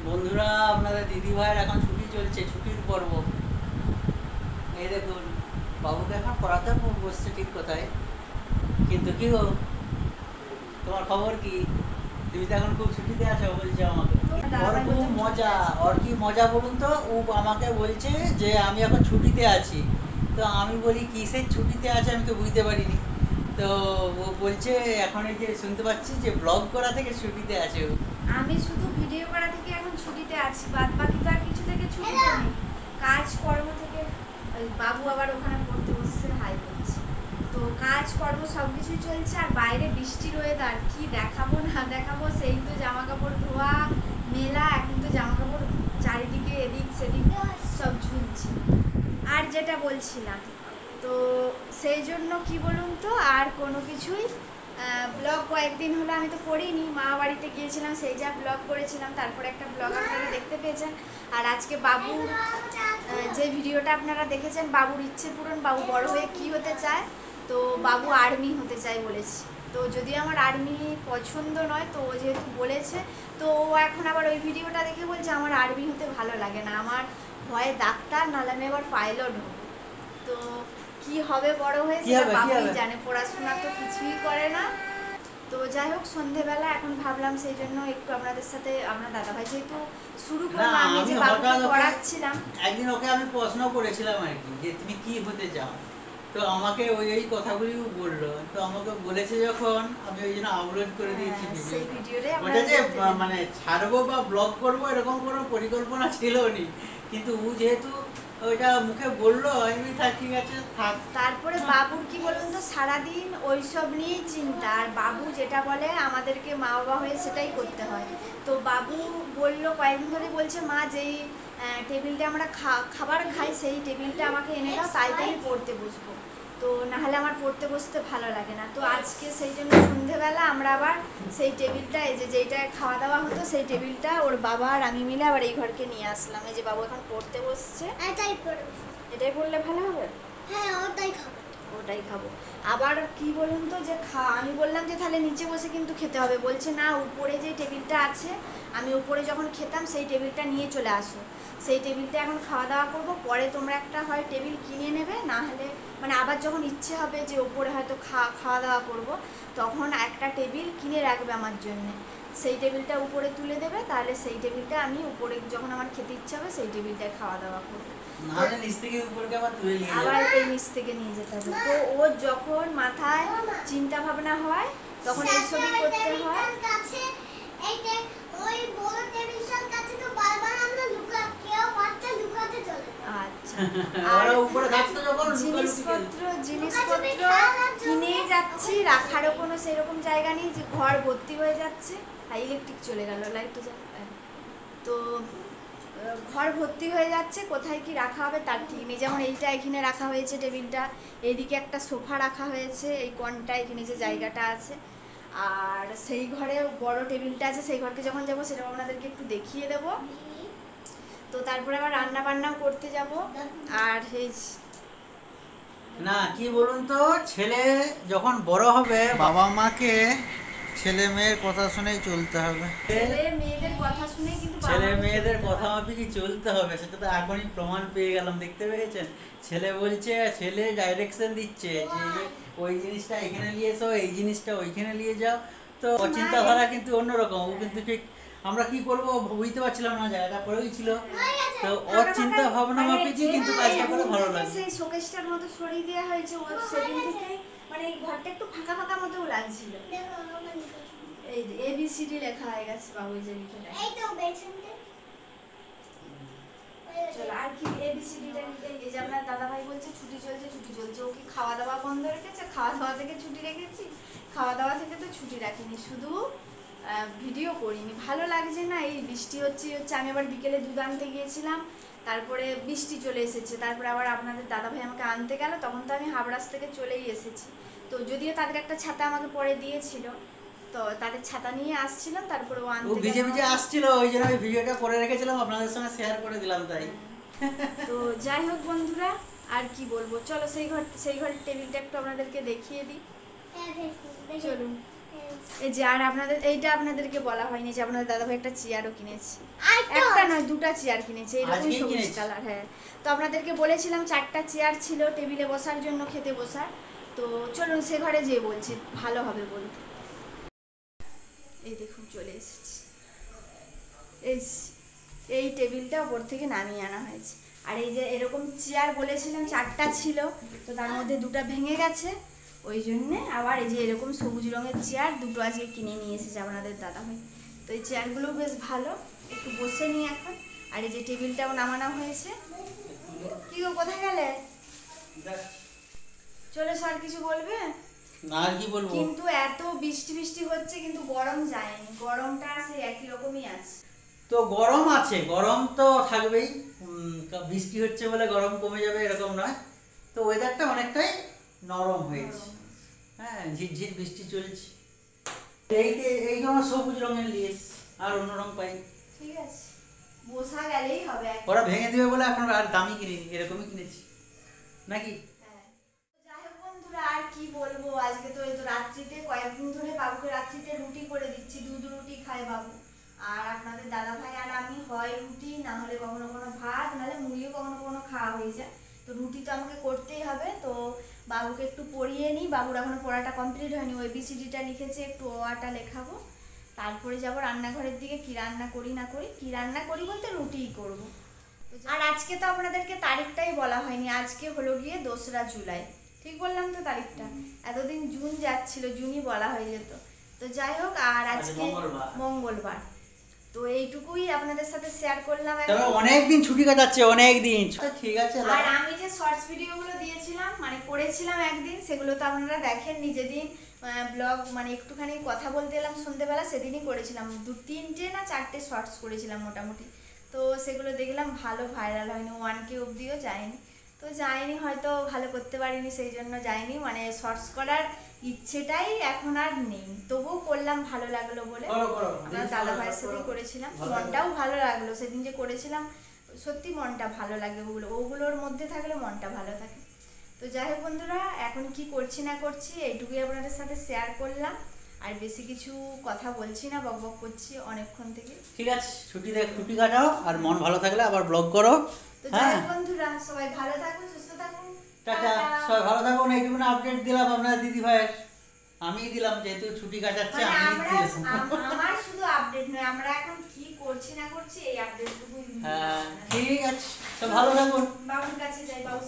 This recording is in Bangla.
বন্ধুরা, আপনাদের দিদি ভাইয়ের এখন ছুটি চলছে, ছুটির পর্ব। এই দেখুন, বাবুকে এখন পড়াতে বসছে ঠিক কথায়, কিন্তু কি গো, তোমার খবর কি? তুমি তো এখন খুব ছুটিতে আছো বলছে আমাকে। ওর খুব মজা। ওর কি মজা বলুন তো? ও আমাকে বলছে যে আমি এখন ছুটিতে আছি। তো আমি বলি কিসের ছুটিতে আছে, আমি তো বুঝতে পারিনি। তো ও বলছে এখন এই যে শুনতে পাচ্ছি যে ব্লগ করা থেকে ছুটিতে আছে ও। আমি শুধু ভিডিও করা থেকে এখন ছুটিতে আছি, বাদ বাকি তো আর কিছু থেকে ছুটিতে নেই। কাজ কর্ম থেকে ওই বাবু আবার ওখানে পড়তে বসছে, হাই বলছে। তো কাজ কর্ম সব কিছুই চলছে, আর বাইরে বৃষ্টির ওয়েদার, কি দেখাবো না দেখাবো, সেই তো জামা কাপড় ধোয়া মেলা, এখন তো জামা কাপড় চারিদিকে এদিক সেদিক সব ঝুলছে। আর যেটা বলছিলাম, তো সেই জন্য কি বলুন তো, আর কোনো কিছুই ব্লগ কয়েকদিন হলো আমি তো করিনি, মা বাড়িতে গিয়েছিলাম, সেই যা ব্লগ করেছিলাম, তারপরে একটা ব্লগ আপনারা দেখতে পেয়েছেন। আর আজকে বাবুর যে ভিডিওটা আপনারা দেখেছেন, বাবুর ইচ্ছে পূরণ, বাবু বড় হয়ে কি হতে চায়, তো বাবু আর্মি হতে চায় বলেছে। তো যদি আমার আর্মি পছন্দ নয়, তো ও যেহেতু বলেছে, তো ও এখন আবার ওই ভিডিওটা দেখে বলছে আমার আর্মি হতে ভালো লাগে না, আমার হয় ডাক্তার, নাহলে আমি আবার পাইলট হব। তো কি হবে বড় হয়ে, সেটা বাবুই জানে, পড়াশোনা তো কিছুই করে না। তো যাই হোক, সন্ধেবেলা এখন ভাবলাম সেই জন্য একটু আপনাদের সাথে, আমরা দাদাভাই যেহেতু শুরু করলাম, আমি যে বাবুকে পড়াচ্ছিলাম, একদিন ওকে আমি প্রশ্ন করেছিলাম আর কি, যে তুমি কি হতে চাও। তো আমাকে ওই কথাগুলি বললো। তো আমাকে বলেছে যখন, আমি ওই জন্য আপলোড করে দিয়েছি সেই ভিডিওতে। ওটা যে মানে ছাড়বো বা ব্লগ করবো এরকম কোনো পরিকল্পনা ছিল নি, কিন্তু ও যেহেতু ওইটা মুখে বললো, আমি থাক ঠিক আছে থাক। তারপরে বাবুর কি বলুন তো, সারাদিন ওইসব নিয়েই চিন্তা, আর বাবু যেটা বলে আমাদেরকে মা বাবা হয়ে সেটাই করতে হয়। তো বাবু বললো, কয়েকদিন ধরে বলছে, মা যেই টেবিলটা আমরা খাবার খাই সেই টেবিলটা আমাকে এনে দাও, তাই আমি পড়তে বসবো, তো নাহলে আমার পড়তে বসতে ভালো লাগে না। তো আজকে সেই জন্য সন্ধেবেলা আমরা আবার সেই টেবিলটা, এই যে যেইটা খাওয়া দাওয়া হতো, সেই টেবিলটা ওর বাবা আর আমি মিলে আবার এই ঘরকে নিয়ে আসলাম। এই যে বাবু এখন পড়তে বসছে, এটাই পড়লে ভালো হবে। হ্যাঁ, ওটাই খাবো। আবার কি বলুন তো, যে আমি বললাম যে তাহলে নিচে বসে কিন্তু খেতে হবে, বলছে না, উপরে যে টেবিলটা আছে, আমি উপরে যখন খেতাম সেই টেবিলটা নিয়ে চলে আসো, সেই টেবিলটা এখন খাওয়া দাওয়া করবো, পরে তোমরা একটা হয় টেবিল কিনে নেবে, না হলে মানে আবার যখন ইচ্ছে হবে যে উপরে হয়তো খাওয়া দাওয়া করব, তখন একটা টেবিল কিনে রাখবে আমার জন্য, সেই টেবিলটা উপরে তুলে দেবে, তাহলে সেই টেবিলটা আমি উপরে যখন আমার খেতে ইচ্ছে হবে সেই টেবিলটায় খাওয়া দাওয়া করবো। আবার এই নিচ থেকে নিয়ে যেতে হবে। তো ওর যখন মাথায় চিন্তা ভাবনা হয়, তখন এইসবই করতে হয়। আচ্ছা, আর জিনিসপত্র কিনেই যাচ্ছি, রাখারও কোনো সেরকম জায়গা নেই, যে ঘর ভর্তি হয়ে যাচ্ছে। আর ইলেকট্রিক চলে গেল, লাইটটা জ্বালা। তো ঘর ভর্তি হয়ে যাচ্ছে, কোথায় কি রাখা হবে তার ঠিক নেই। যেমন এইটা এখানে রাখা হয়েছে টেবিলটা, এইদিকে একটা সোফা রাখা হয়েছে, এই কোণটা এখানে যে জায়গাটা আছে, আর সেই ঘরে বড় টেবিলটা আছে, সেই ঘরকে যখন যাবো সেটা আপনাদেরকে একটু দেখিয়ে দেবো। তো তারপরে আবার রান্না বান্নাও করতে যাব। আর এই না, কি বলুন তো, ছেলে যখন বড় হবে বাবা মাকে ছেলে মেয়ের কথা শুনেই চলতে হবে। ছেলে মেয়েদের কথা শুনে কিন্তু ছেলে মেয়েদের কথা মাফিকই চলতে হবে, সেটা তো এখনই প্রমাণ পেয়ে গেলাম, দেখতে পেয়েছেন। ছেলে বলছে, ছেলে ডাইরেকশন দিচ্ছে যে ওই জিনিসটা এখানে নিয়ে এসো, এই জিনিসটা ওইখানে নিয়ে যাও। তো চিন্তাধারা কিন্তু অন্যরকম। ও কিন্তু ঠিক আমরা কি করবো বুঝতে পারছিলাম না, জায়গাটা পড়েই ছিল। তো ওর চিন্তা ভাবনা মাফিকই কিন্তু কাজটা করে ভালো লাগে। সেই শোকেসটার মতো সরিয়ে দেওয়া হয়েছে, ও সেদিন থেকে মানে এই ঘরটা একটু ফাঁকা ফাঁকা মতোও লাগছিল। এই যে ABCD লেখা হয়ে গেছে, বাবু যে লিখে দেয়। চলো, আর কি ABCDটা লিখে। এই যে আপনার দাদাভাই বলছে ছুটি চলছে, ও কি খাওয়া দাওয়া বন্ধ রেখেছে? খাওয়া দাওয়া থেকে ছুটি রেখেছি? খাওয়া দাওয়া থেকে তো ছুটি রাখিনি, শুধু ভিডিও করিনি, ভালো লাগছে না, এই বৃষ্টি হচ্ছে। আমি আবার বিকেলে দুধ আনতে গিয়েছিলাম, তারপরে বৃষ্টি চলে এসেছে, তারপরে আবার আপনাদের দাদাভাই আমাকে আনতে গেল, তখন তো আমি হাবড়াস থেকে চলেই এসেছি। তো যদিও তাদের একটা ছাতা আমাকে পরে দিয়েছিল, তো তাদের ছাতা নিয়ে আসছিলাম, তারপরে ও আনতে ভিজে ভিজে আসছিল, ওই জন্য আমি ভিডিওটা করে রেখেছিলাম, আপনাদের সঙ্গে শেয়ার করে দিলাম তাই। তো যাই হোক বন্ধুরা, আর কি বলবো, চলো সেই ঘরের টেবিলটা একটু আপনাদেরকে দেখিয়ে দিই। চলুন। এই যে আর আপনাদের এইটা আপনাদেরকে বলা হয়নি যে আপনাদের দাদাভাই একটা চেয়ারও কিনেছে, একটা নয় দুটা চেয়ার কিনেছে এরকম সবুজ কালার। হ্যাঁ, তো আপনাদেরকে বলেছিলাম 4টা চেয়ার ছিল টেবিলে বসার জন্য, খেতে বসার। তো চলুন সে ঘরে যেয়ে বলছি, ভালো হবে বলতে। এই দেখুন চলে এসেছি, এই টেবিলটা ওপর থেকে নামিয়ে আনা হয়েছে। আর এই যে এরকম চেয়ার বলেছিলাম 4টা ছিল, তো তার মধ্যে 2টা ভেঙে গেছে, ওই জন্যে আবার এই যে এরকম সবুজ রঙের চেয়ার 2টো আজকে কিনে নিয়ে এসেছে আপনাদের দাদাভাই। তো এই চেয়ারগুলোও বেশ ভালো, একটু বসে নিই এখন। আর এই যে টেবিলটাও নামানো হয়েছে। কি গো কোথায় গেলে? চলে আর কিছু বলবে না? আর কি বলবো, কিন্তু এত বৃষ্টি বৃষ্টি হচ্ছে কিন্তু গরম যায়নি, গরমটা সেই একই রকমই আছে। তো গরম আছে, গরম তো থাকবেই, বৃষ্টি হচ্ছে বলে গরম কমে যাবে এরকম নয়। তো ওয়েদারটা অনেকটাই নরম হয়েছে। হ্যাঁ, ঝিরঝির বৃষ্টি চলছে। এই আমার সবুজ রঙের লিয়েস, আর অন্য রং পাই। ঠিক আছে, বসা গেলেই হবে। ওরা ভেঙে দিবে বলে এখন আর দামি কিনিনি, এরকমই কিনেছি নাকি। যাই হোক বন্ধুরা, আর কি বলবো, আজকে তো এই তো রাত্রিতে কয়েকদিন ধরে বাবুকে রাত্রিতে রুটি করে দিচ্ছি, দুধ রুটি খায় বাবু। আর আপনাদের দাদাভাই আর আমি হয় রুটি, না হলে কখনো কোনো ভাত, নাহলে মুড়িও কখনো কখনো খাওয়া হয়ে যায়। তো রুটি তো আমাকে করতেই হবে। তো বাবুকে একটু পড়িয়ে নিই, বাবুর এখনো পড়াটা কমপ্লিট হয়নি, ওই বিসিডিটা লিখেছে, একটু ওয়াটা লেখাবো, তারপরে যাবো রান্নাঘরের দিকে। কি রান্না করি না করি, কি রান্না করি বলতে রুটিই করবো। আর আজকে তো আপনাদেরকে তারিখটাই বলা হয়নি, আজকে হলো গিয়ে 2রা জুলাই। ঠিক বললাম তো তারিখটা? এতদিন জুন যাচ্ছিল, জুনই বলা হয়ে যেত। তো যাই হোক, আর আজকে মঙ্গলবার। তো এইটুকুই আপনাদের সাথে শেয়ার করলাম। অনেকদিন ছুটি কাটাচ্ছে, অনেকদিন। ঠিক আছে। আর আমি যে শর্টস ভিডিওগুলো দিয়েছিলাম, মানে করেছিলাম একদিন, সেগুলো তো আপনারা দেখেননি। যেদিন ব্লগ মানে একটুখানি কথা বলতে এলাম সন্ধ্যেবেলা, সেদিনই করেছিলাম 2-3টে না 4টে শর্টস করেছিলাম মোটামুটি। তো সেগুলো দেখলাম ভালো ভাইরাল হয়নি, 1K অবধিও যায়নি। তো যায়নি, হয়তো ভালো করতে পারিনি, সেই জন্য যায়নি। মানে শর্টস করার ইচ্ছেটাই এখন আর নেই, তবুও করলাম ভালো লাগলো বলে। আমার দাদা ভাইয়ের সাথেই করেছিলাম, মনটাও ভালো লাগলো সেদিন যে করেছিলাম, সত্যি মনটা ভালো লাগে। ওগুলোর মধ্যে থাকলে মনটা ভালো থাকে। তো যাই হোক বন্ধুরা, এখন কি করছি না করছি এইটুকুই আপনাদের সাথে শেয়ার করলাম। আর বেশি কিছু কথা বলছি না, বক বক করছি অনেকক্ষণ থেকে। ঠিক আছে, ছুটি কাটাও, আর মন ভালো থাকলে আবার ব্লগ করো। তো যাই হোক বন্ধুরা, সবাই ভালো থাকুন, সুস্থ থাকুন, টাটা। সবাই ভালো থাকুন। এইটুকু আপডেট দিলাম আপনার দিদি ভাইয়ের, আমি দিলাম, যেহেতু ছুটি কাটাচ্ছে আমার শুধু আপডেট নয়, আমরা এখন কি করছি না করছি এই আপডেটটুকুই। হ্যাঁ ঠিক আছে, সব ভালো থাকুন। বাবুর কাছে যাই, বাবু।